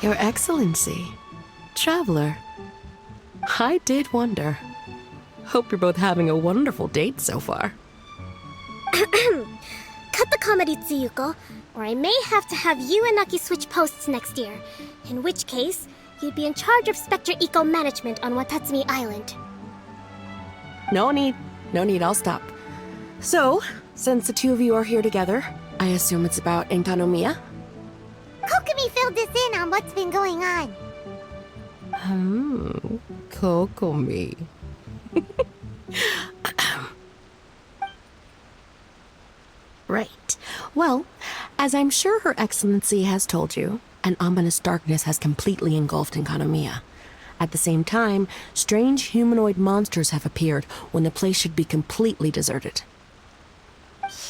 Your Excellency. Traveler. I did wonder. Hope you're both having a wonderful date so far. Cut the comedy, Tsuyuko, or I may have to have you and Naki switch posts next year. In which case, you'd be in charge of Spectre Eco Management on Watatsumi Island. No need, I'll stop. So, since the two of you are here together, I assume it's about Enkanomiya? Kokomi filled us in on what's been going on. Kokomi. Right. Well, as I'm sure Her Excellency has told you, an ominous darkness has completely engulfed Enkanomiya. At the same time, strange humanoid monsters have appeared when the place should be completely deserted.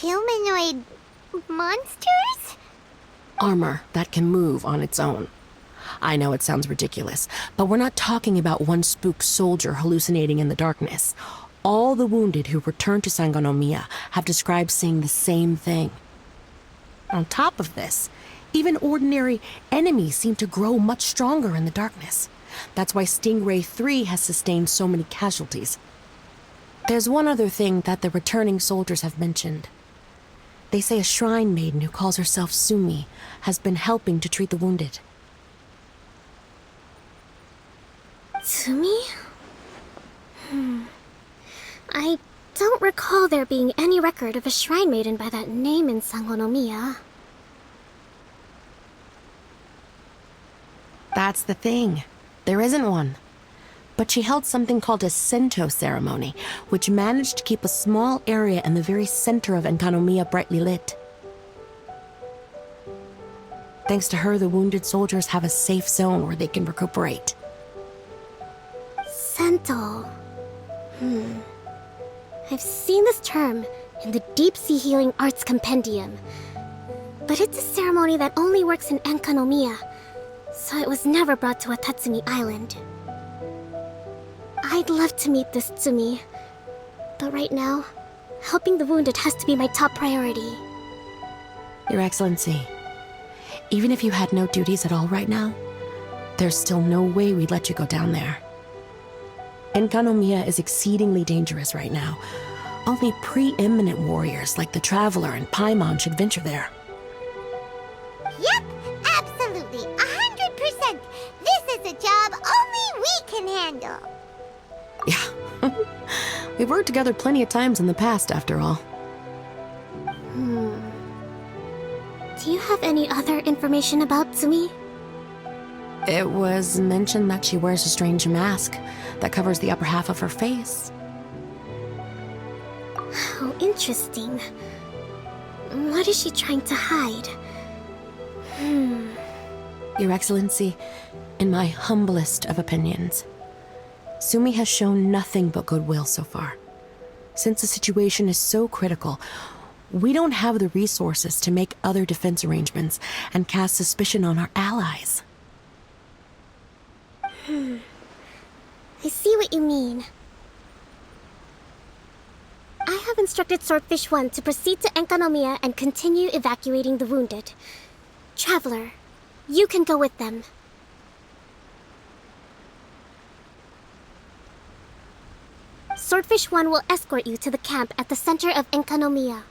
Humanoid monsters? Armor that can move on its own. I know it sounds ridiculous, but we're not talking about one spooked soldier hallucinating in the darkness. All the wounded who returned to Enkanomiya have described seeing the same thing. On top of this, even ordinary enemies seem to grow much stronger in the darkness. That's why Stingray 3 has sustained so many casualties. There's one other thing that the returning soldiers have mentioned. They say a shrine maiden who calls herself Sumi has been helping to treat the wounded. Sumi? I don't recall there being any record of a shrine maiden by that name in Enkanomiya. That's the thing. There isn't one. But she held something called a Sento ceremony, which managed to keep a small area in the very center of Enkanomiya brightly lit. Thanks to her, the wounded soldiers have a safe zone where they can recuperate. Sento. I've seen this term in the Deep Sea Healing Arts Compendium. But it's a ceremony that only works in Enkanomiya, so it was never brought to Watatsumi Island. I'd love to meet this Tsumi, but right now, helping the wounded has to be my top priority. Your Excellency, even if you had no duties at all right now, there's still no way we'd let you go down there. Enkanomiya is exceedingly dangerous right now. Only preeminent warriors like the Traveler and Paimon should venture there. Yep, absolutely, 100%. This is a job only we can handle. Yeah. We've worked together plenty of times in the past, after all. Do you have any other information about Tsumi? It was mentioned that she wears a strange mask that covers the upper half of her face. How interesting. What is she trying to hide? Your Excellency, in my humblest of opinions, Sumi has shown nothing but goodwill so far. Since the situation is so critical, we don't have the resources to make other defense arrangements and cast suspicion on our allies. I see what you mean. I have instructed Swordfish 1 to proceed to Enkanomiya and continue evacuating the wounded. Traveler, you can go with them. Swordfish 1 will escort you to the camp at the center of Enkanomiya.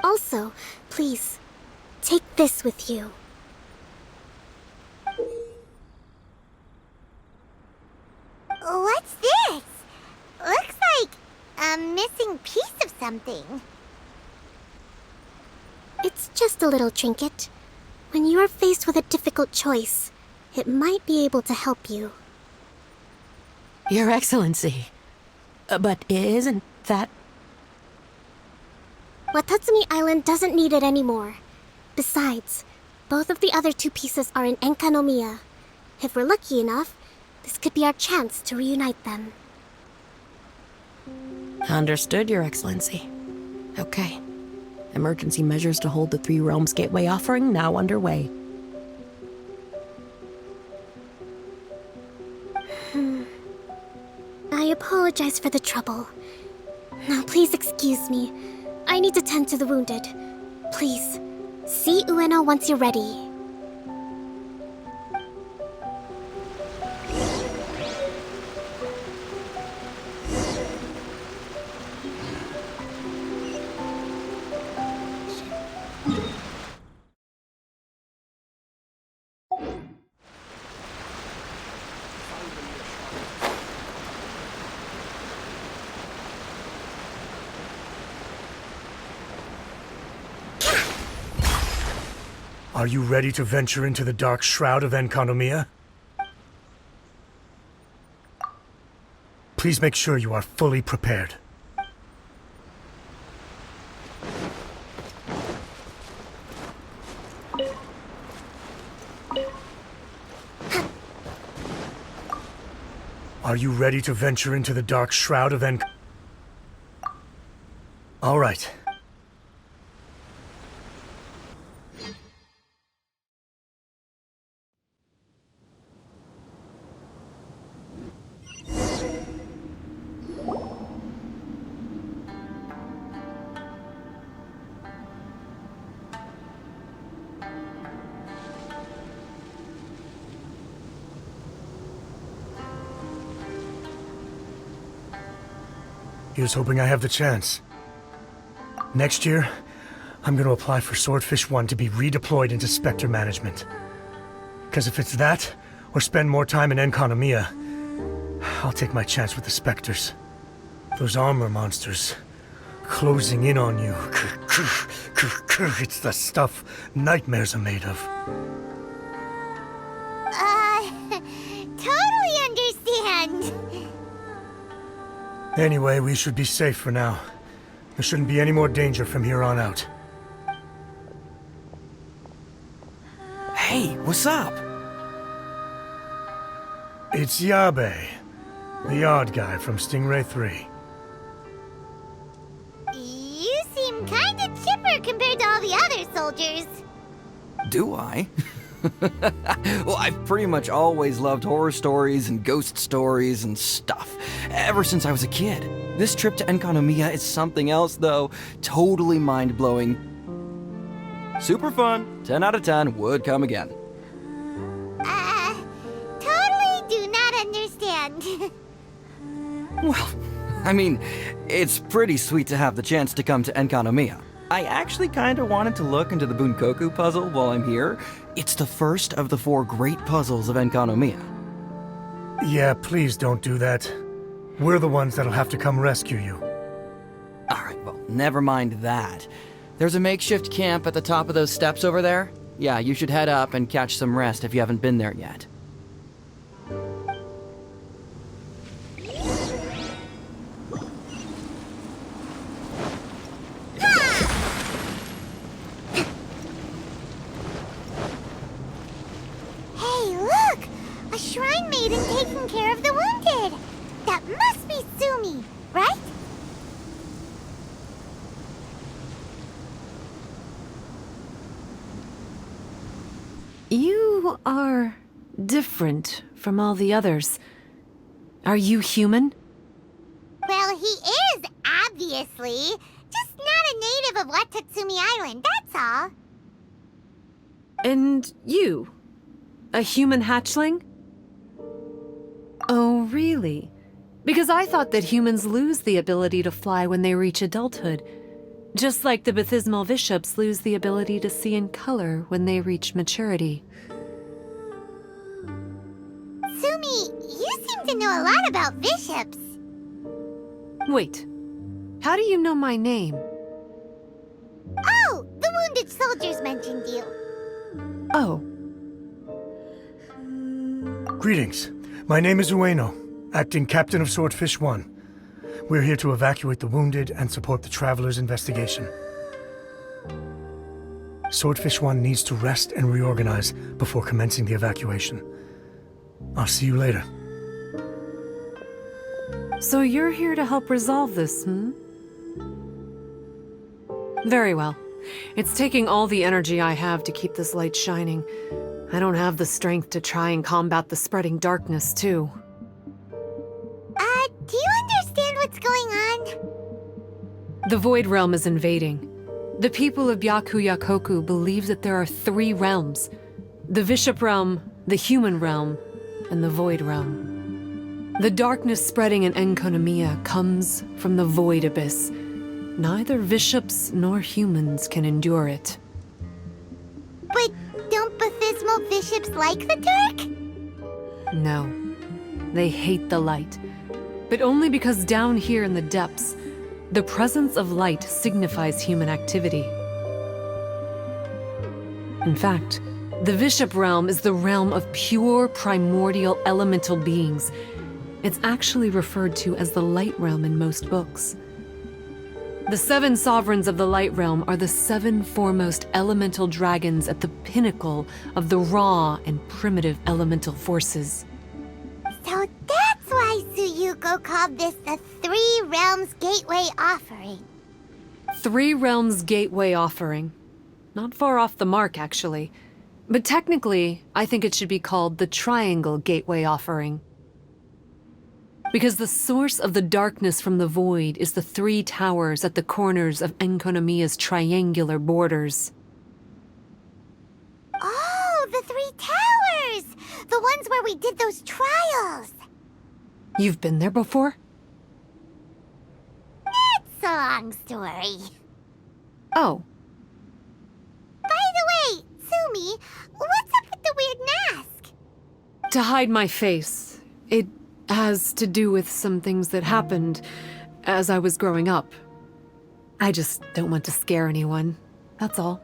Also, please, take this with you. What's this? Looks like a missing piece of something. It's just a little trinket. When you are faced with a difficult choice, it might be able to help you. Your Excellency. But isn't that... Watatsumi Island doesn't need it anymore. Besides, both of the other two pieces are in Enkanomiya. If we're lucky enough, this could be our chance to reunite them. Understood, Your Excellency. Okay. Emergency measures to hold the Three Realms Gateway offering now underway. I apologize for the trouble. Now please excuse me. I need to tend to the wounded. Please, see Ueno once you're ready. Are you ready to venture into the dark shroud of Enkanomiya? Please make sure you are fully prepared. Are you ready to venture into the dark shroud of Enk... All right. Here's hoping I have the chance. Next year, I'm going to apply for Swordfish 1 to be redeployed into Spectre management. Because if it's that, or spend more time in Enkanomiya, I'll take my chance with the Spectres. Those armor monsters, closing in on you. It's the stuff nightmares are made of. Totally understand. Anyway, we should be safe for now. There shouldn't be any more danger from here on out. Hey, what's up? It's Yabe, the odd guy from Stingray 3. You seem kinda chipper compared to all the other soldiers. Do I? Well, I've pretty much always loved horror stories and ghost stories and stuff, ever since I was a kid. This trip to Enkanomiya is something else, though. Totally mind-blowing. Super fun. 10 out of 10 would come again. Totally do not understand. Well, I mean, it's pretty sweet to have the chance to come to Enkanomiya. I actually kind of wanted to look into the Bunkoku puzzle while I'm here. It's the first of the 4 great puzzles of Enkanomiya. Yeah, please don't do that. We're the ones that'll have to come rescue you. Alright, well, never mind that. There's a makeshift camp at the top of those steps over there. Yeah, you should head up and catch some rest if you haven't been there yet. Hey, look! A shrine maiden taking care of the wounded! That must be Sumi, right? You are different from all the others. Are you human? Well, he is, obviously. Just not a native of Watatsumi Island, that's all. And you? A human hatchling? Oh, really? Because I thought that humans lose the ability to fly when they reach adulthood. Just like the Bathismal Bishops lose the ability to see in color when they reach maturity. Sumi, you seem to know a lot about bishops. Wait, how do you know my name? Oh, the wounded soldiers mentioned you. Oh, Greetings. My name is Ueno, acting captain of Swordfish 1. We're here to evacuate the wounded and support the traveler's investigation. Swordfish 1 needs to rest and reorganize before commencing the evacuation. I'll see you later. so you're here to help resolve this, hmm? Very well. It's taking all the energy I have to keep this light shining. I don't have the strength to try and combat the spreading darkness, too. Do you understand what's going on? The Void Realm is invading. The people of Byakuyakoku believe that there are 3 realms. The Bishop Realm, the Human Realm, and the Void Realm. The darkness spreading in Enkanomiya comes from the Void Abyss. Neither bishops nor humans can endure it. But don't Bathismal abysmal bishops like the dark? No. They hate the light. But only because down here in the depths, the presence of light signifies human activity. In fact, the Bishop realm is the realm of pure primordial elemental beings. It's actually referred to as the light realm in most books. The 7 sovereigns of the light realm are the 7 foremost elemental dragons at the pinnacle of the raw and primitive elemental forces. So that's why Tsuyuko called this the Three Realms Gateway Offering. 3 Realms Gateway Offering. Not far off the mark, actually. But technically, I think it should be called the Triangle Gateway Offering. Because the source of the darkness from the void is the 3 towers at the corners of Enkanomiya's triangular borders. Oh, the 3 towers! The ones where we did those trials! You've been there before? It's a long story. Oh. By the way, Tsumi, what's up with the weird mask? To hide my face. It has to do with some things that happened as I was growing up. I just don't want to scare anyone, that's all.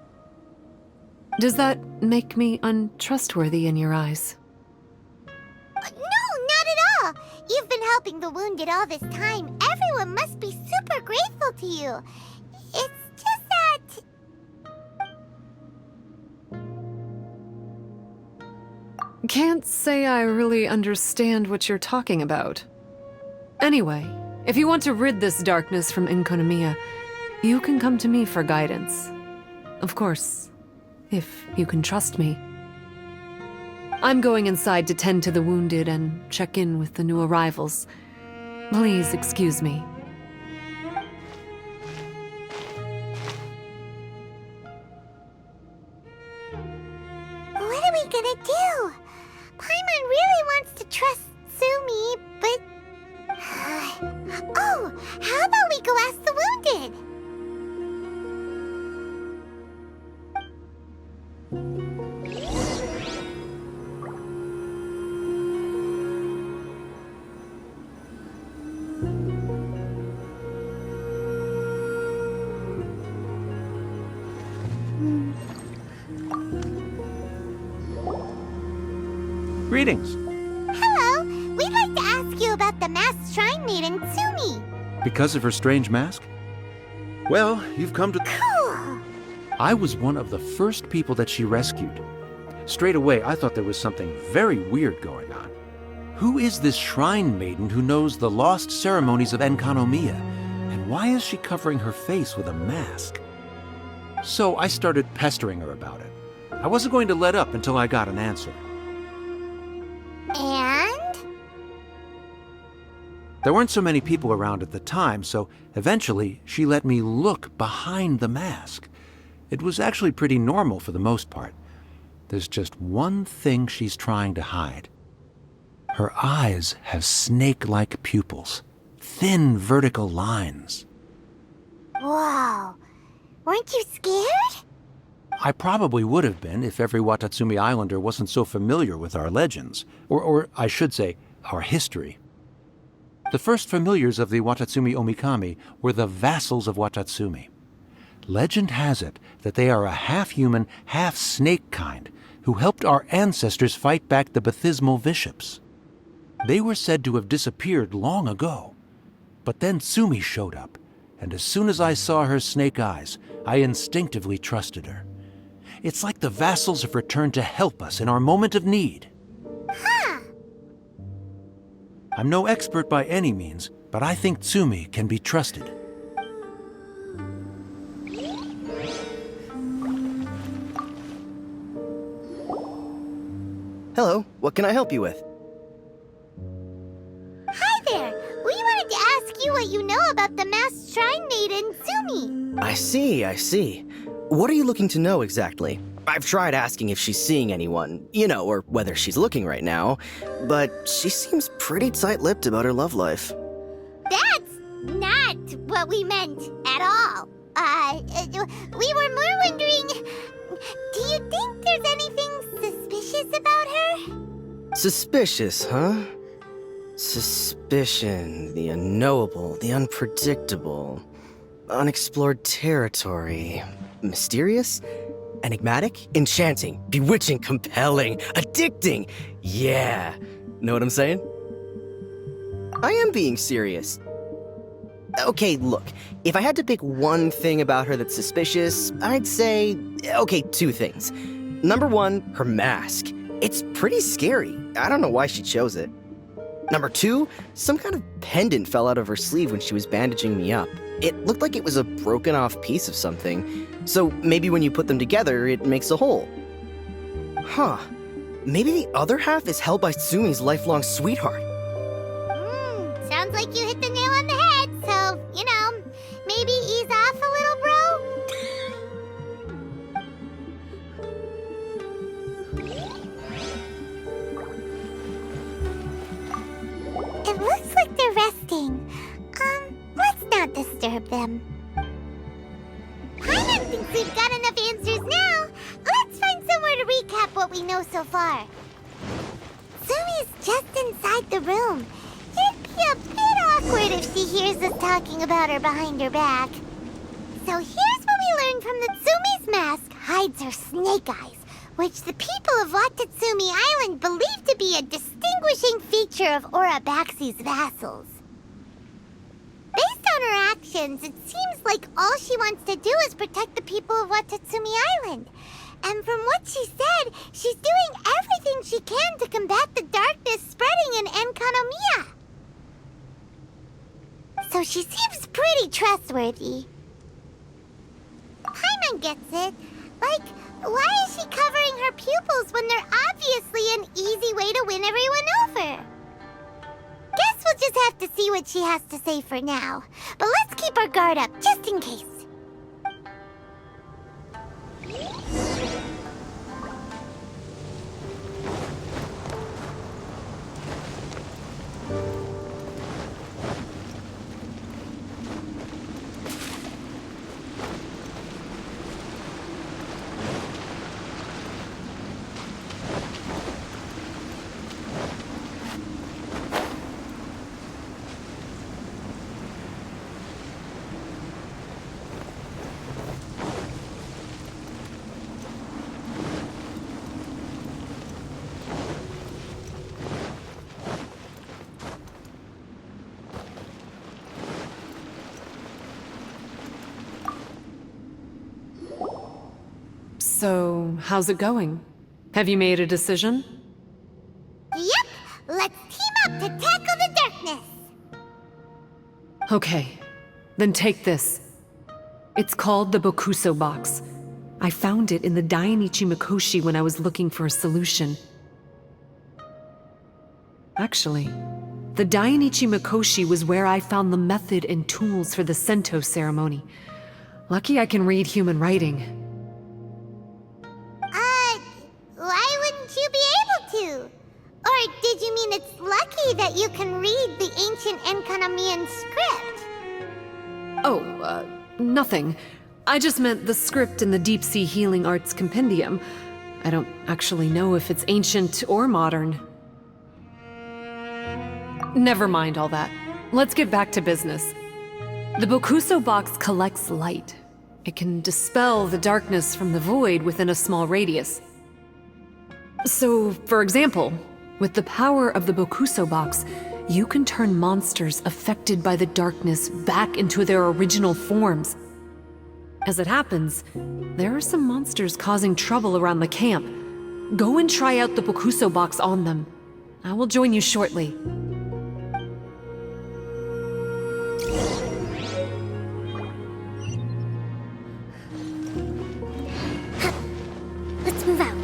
Does that make me untrustworthy in your eyes? No, not at all. You've been helping the wounded all this time. Everyone must be super grateful to you. It's just that... Can't say I really understand what you're talking about. Anyway, if you want to rid this darkness from Enkanomiya, you can come to me for guidance. Of course, if you can trust me. I'm going inside to tend to the wounded and check in with the new arrivals. Please excuse me. What are we gonna do? Paimon really wants to trust Tsumi, but... Oh, how about we go ask the wounded? Greetings. Hello, we'd like to ask you about the masked shrine maiden, Tsumi. Because of her strange mask? Well, you've come to... Cool. I was one of the first people that she rescued. Straight away, I thought there was something very weird going on. Who is this shrine maiden who knows the lost ceremonies of Enkanomiya? And why is she covering her face with a mask? So I started pestering her about it. I wasn't going to let up until I got an answer. And? There weren't so many people around at the time, so eventually she let me look behind the mask. It was actually pretty normal for the most part. There's just one thing she's trying to hide. Her eyes have snake-like pupils, thin vertical lines. Whoa. Weren't you scared? I probably would have been if every Watatsumi Islander wasn't so familiar with our legends, or I should say, our history. The first familiars of the Watatsumi Omikami were the vassals of Watatsumi. Legend has it that they are a half-human, half-snake kind who helped our ancestors fight back the Bathismal bishops. They were said to have disappeared long ago. But then Tsumi showed up, and as soon as I saw her snake eyes, I instinctively trusted her. It's like the vassals have returned to help us in our moment of need. Huh. I'm no expert by any means, but I think Tsumi can be trusted. Hello, what can I help you with? Hi there. We wanted to ask you what you know about the masked shrine maiden, Tsumi. I see. What are you looking to know exactly? I've tried asking if she's seeing anyone, or whether she's looking right now, but she seems pretty tight-lipped about her love life. That's not what we meant at all. We were more wondering, do you think there's anything suspicious suspicious about her? Suspicious, huh? Suspicion, the unknowable, the unpredictable, unexplored territory. Mysterious? Enigmatic? Enchanting, bewitching, compelling, addicting. Yeah. Know what I'm saying? I am being serious. Okay, look, if I had to pick one thing about her that's suspicious, I'd say, okay, two things. Number one, her mask. It's pretty scary. I don't know why she chose it. Number two, some kind of pendant fell out of her sleeve when she was bandaging me up. It looked like it was a broken off piece of something. So maybe when you put them together, it makes a whole. Huh. Maybe the other half is held by Tsumi's lifelong sweetheart. Sounds like you hit the nail on the head, so, you know, maybe ease off a little, bro? It looks like they're resting. Let's not disturb them. Paimon thinks we've got enough answers now. Let's find somewhere to recap what we know so far. Sumi's just inside the room. It'd be a bit awkward if she hears us talking about her behind her back. So here's what we learned from the Tsumi's mask hides her snake eyes, which the people of Watatsumi Island believe to be a distinguishing feature of Urabaxi's vassals. Based on her actions, it seems like all she wants to do is protect the people of Watatsumi Island. And from what she said, she's doing everything she can to combat the darkness spreading in Enkanomiya. So she seems pretty trustworthy. Paimon gets it. Like, why is she covering her pupils when they're obviously an easy way to win everyone over? Guess we'll just have to see what she has to say for now. But let's keep our guard up, just in case. So, how's it going? Have you made a decision? Yep, let's team up to tackle the darkness. Okay, then take this. It's called the Bokuso box. I found it in the Dainichi Mikoshi when I was looking for a solution. Actually, the Dainichi Mikoshi was where I found the method and tools for the Sento ceremony. Lucky I can read human writing. Why wouldn't you be able to? Or did you mean it's lucky that you can read the ancient Enkanomiyan script? Oh, nothing. I just meant the script in the Deep Sea Healing Arts Compendium. I don't actually know if it's ancient or modern. Never mind all that. Let's get back to business. The Bokuso box collects light. It can dispel the darkness from the void within a small radius. So, for example, with the power of the Bokuso box, you can turn monsters affected by the darkness back into their original forms. As it happens, there are some monsters causing trouble around the camp. Go and try out the Bokuso box on them. I will join you shortly. Let's move out.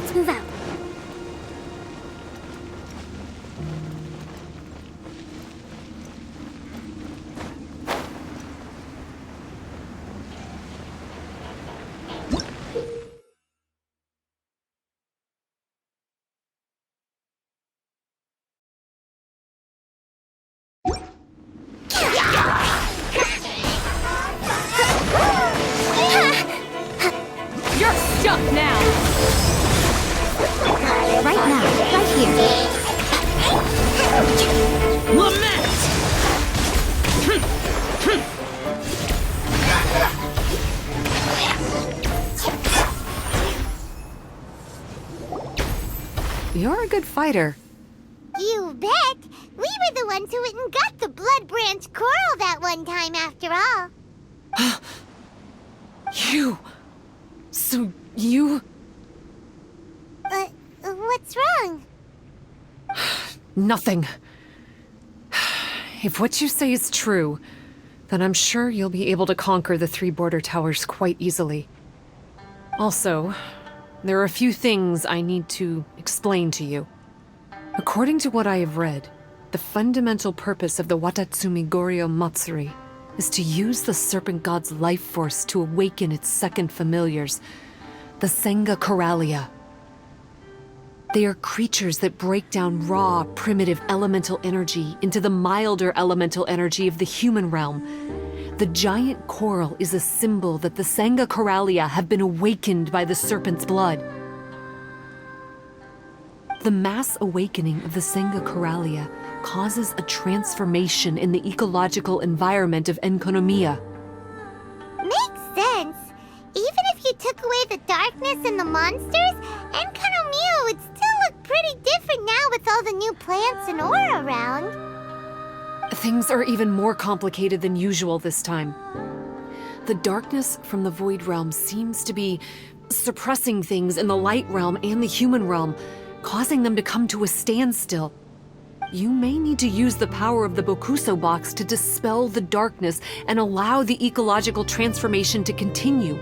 Let's move out. You're stuck now! Right now, right here. Lament! You're a good fighter. You bet! We were the ones who went and got the Blood Branch Coral that one time, after all. You... So you... What's wrong? Nothing. If what you say is true, then I'm sure you'll be able to conquer the 3 border towers quite easily. Also, there are a few things I need to explain to you. According to what I have read, the fundamental purpose of the Watatsumi Goryo Matsuri is to use the Serpent God's life force to awaken its second familiars, the Senga Coralia. They are creatures that break down raw, primitive elemental energy into the milder elemental energy of the human realm. The giant coral is a symbol that the Senga Coralia have been awakened by the serpent's blood. The mass awakening of the Senga Coralia causes a transformation in the ecological environment of Enkanomiya. Makes sense. Even if you took away the darkness and the monsters, Enkanomiya would still look pretty different now with all the new plants and ore around. Things are even more complicated than usual this time. The darkness from the Void Realm seems to be suppressing things in the Light Realm and the Human Realm, causing them to come to a standstill. You may need to use the power of the Bokuso box to dispel the darkness and allow the ecological transformation to continue.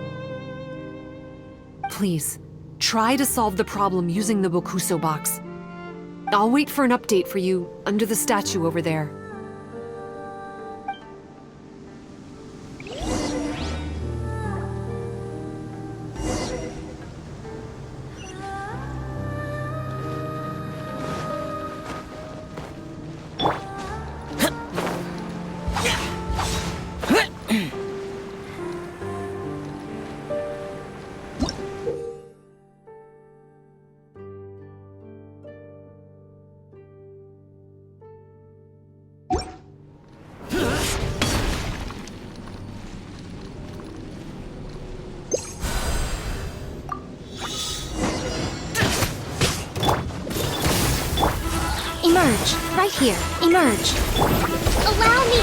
Please, try to solve the problem using the Bokuso box. I'll wait for an update for you under the statue over there. Emerge, right here. Emerge. Allow me!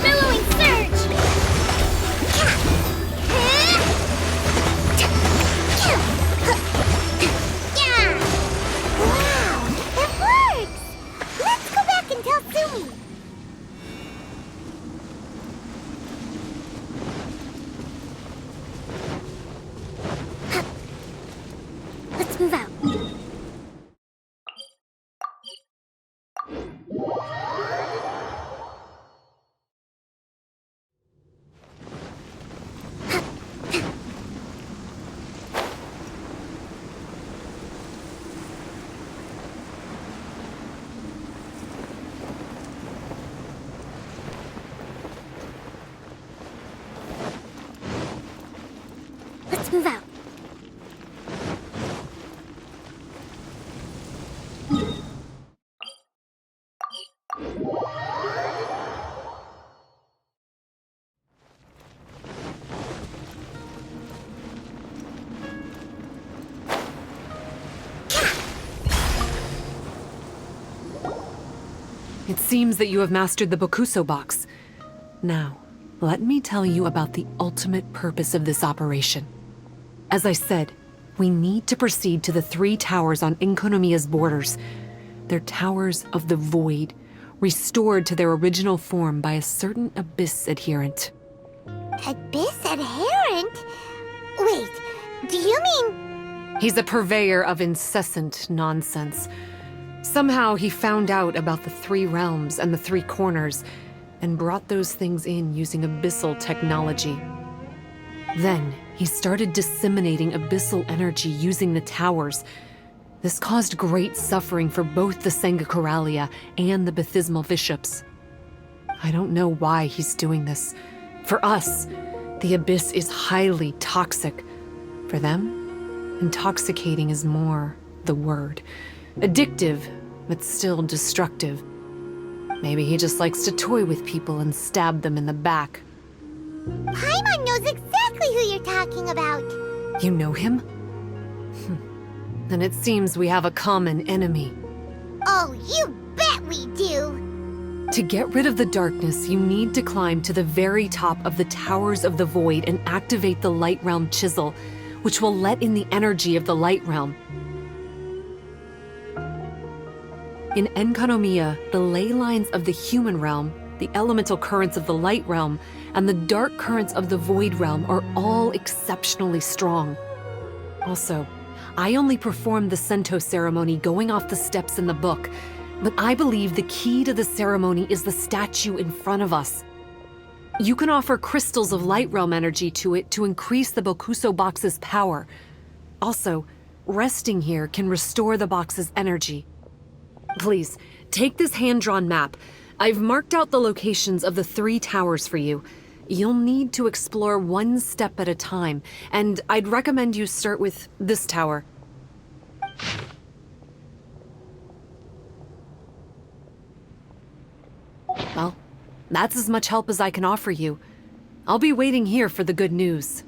Billowing surge! Yeah! Wow, it works! Let's go back and tell Sumi. Let's move out. Let's move out. It seems that you have mastered the Bokuso box. Now, let me tell you about the ultimate purpose of this operation. As I said, we need to proceed to the 3 towers on Enkanomiya's borders. They're towers of the void, restored to their original form by a certain Abyss adherent. Abyss adherent? Wait, do you mean... He's a purveyor of incessant nonsense. Somehow he found out about the 3 realms and the 3 corners, and brought those things in using abyssal technology. Then he started disseminating abyssal energy using the towers. This caused great suffering for both the Sangakaralia and the Bathismal Bishops. I don't know why he's doing this. For us, the Abyss is highly toxic. For them, intoxicating is more the word. Addictive, but still destructive. Maybe he just likes to toy with people and stab them in the back. Paimon knows exactly who you're talking about. You know him? Then it seems we have a common enemy. Oh, you bet we do. To get rid of the darkness, you need to climb to the very top of the Towers of the Void and activate the Light Realm Chisel, which will let in the energy of the Light Realm. In Enkanomiya, the ley lines of the human realm, the elemental currents of the Light Realm, and the dark currents of the Void Realm are all exceptionally strong. Also, I only performed the Sento ceremony going off the steps in the book, but I believe the key to the ceremony is the statue in front of us. You can offer crystals of Light Realm energy to it to increase the Bokuso box's power. Also, resting here can restore the box's energy. Please, take this hand-drawn map. I've marked out the locations of the 3 towers for you. You'll need to explore one step at a time, and I'd recommend you start with this tower. Well, that's as much help as I can offer you. I'll be waiting here for the good news.